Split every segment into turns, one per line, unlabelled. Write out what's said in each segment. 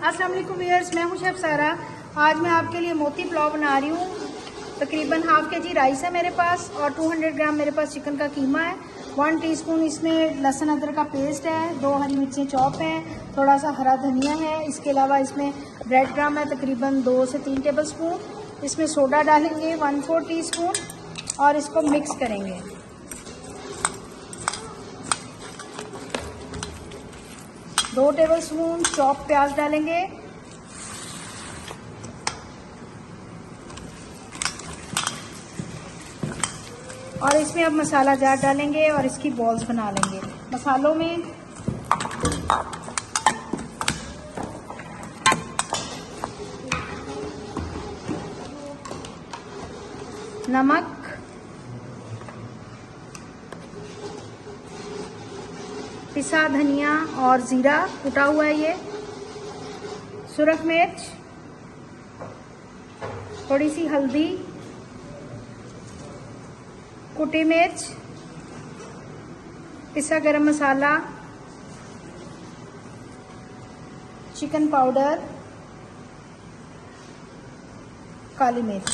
अस्सलाम वालेकुम व्यूअर्स, मैं हूं शेफ सारा। आज मैं आपके लिए मोती पुलाव बना रही हूं। तकरीबन हाफ के जी राइस है मेरे पास और 200 ग्राम मेरे पास चिकन का कीमा है। 1 टीस्पून इसमें लहसुन अदरक का पेस्ट है, 2 हरी मिर्चें चॉप हैं, थोड़ा सा हरा धनिया है। इसके अलावा इसमें ब्रेड क्रम्ब है तकरीबन 2 से 3 टेबल स्पून। इसमें सोडा डालेंगे 1/4 टीस्पून और इसको मिक्स करेंगे। दो टेबल स्पून चॉप प्याज डालेंगे। और इसमें अब मसाला जार डालेंगे और इसकी बॉल्स बना लेंगे। मसालों में नमक, पिसा धनिया और जीरा कुटा हुआ है ये, सुरख मिर्च, थोड़ी सी हल्दी, कुटी मिर्च, पिसा गरम मसाला, चिकन पाउडर, काली मिर्च।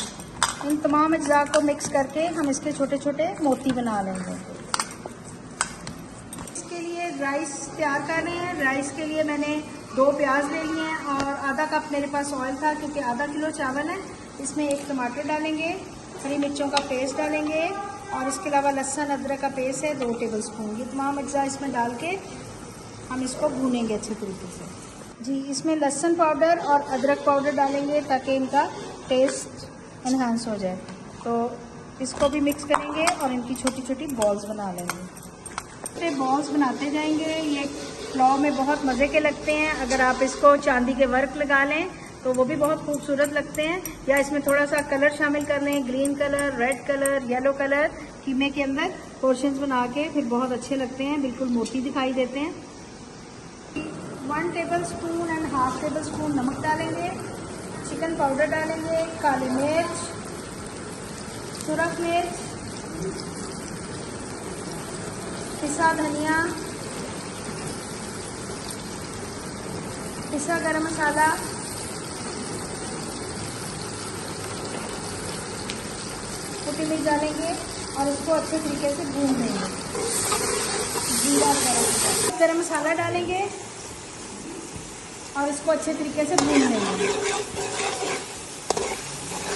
इन तमाम अज्जा को मिक्स करके हम इसके छोटे छोटे मोती बना लेंगे। इसके लिए राइस तैयार कर रहे हैं। राइस के लिए मैंने 2 प्याज ले लिए हैं और आधा कप मेरे पास ऑयल था क्योंकि आधा किलो चावल है। इसमें 1 टमाटर डालेंगे, हरी मिर्चों का पेस्ट डालेंगे और इसके अलावा लहसुन अदरक का पेस्ट है 2 टेबल स्पून। ये तमाम अज्जा इसमें डाल के हम इसको भूनेंगे अच्छे तरीके से। जी, इसमें लहसुन पाउडर और अदरक पाउडर डालेंगे ताकि इनका टेस्ट एनहांस हो जाए। तो इसको भी मिक्स करेंगे और इनकी छोटी छोटी बॉल्स बना लेंगे। तो बॉल्स बनाते जाएंगे। ये पुलाव में बहुत मज़े के लगते हैं। अगर आप इसको चांदी के वर्क लगा लें तो वो भी बहुत खूबसूरत लगते हैं, या इसमें थोड़ा सा कलर शामिल कर लें, green colour, red colour, yellow colour कीमे के अंदर पोर्शंस बना के, फिर बहुत अच्छे लगते हैं, बिल्कुल मोती दिखाई देते हैं। 1 table spoon and half table spoon नमक डालेंगे, चिकन पाउडर डालेंगे, काली मिर्च, सुरख मिर्च, पिसा धनिया, पिसा गरम मसाला, कुटी मिर्च डालेंगे और इसको अच्छे तरीके से भून देंगे। जीरा गरम मसाला डालेंगे और इसको अच्छे तरीके से भून देंगे।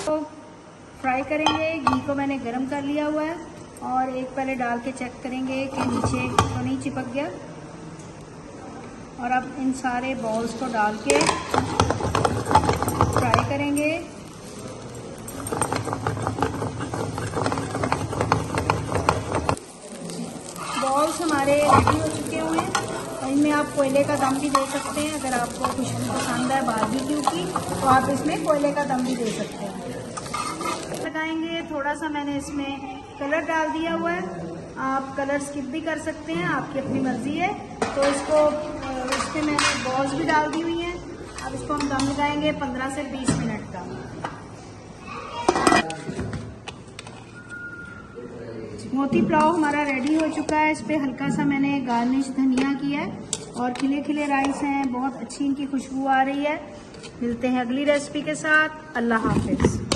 तो फ्राई करेंगे। घी को मैंने गरम कर लिया हुआ है और एक पहले डाल के चेक करेंगे कि नीचे तो नहीं चिपक गया। और अब इन सारे बॉल्स को डाल के फ्राई करेंगे। बॉल्स हमारे रेडी हो चुके हुए हैं और इनमें आप कोयले का दम भी दे सकते हैं। अगर आपको खुशबू पसंद है बारबेक्यू की तो आप इसमें कोयले का दम भी दे सकते हैं। लगाएंगे थोड़ा सा मैंने इसमें कलर डाल दिया हुआ है। आप कलर स्किप भी कर सकते हैं, आपकी अपनी मर्जी है। तो इसको इसमें मैंने बॉल्स भी डाल दी हुई हैं। अब इसको हम दम लगाएंगे 15 से 20 मिनट का। मोती पुलाव हमारा रेडी हो चुका है। इस पर हल्का सा मैंने गार्निश धनिया किया है और खिले खिले राइस हैं, बहुत अच्छी इनकी खुशबू आ रही है। मिलते हैं अगली रेसिपी के साथ। अल्लाह हाफिज।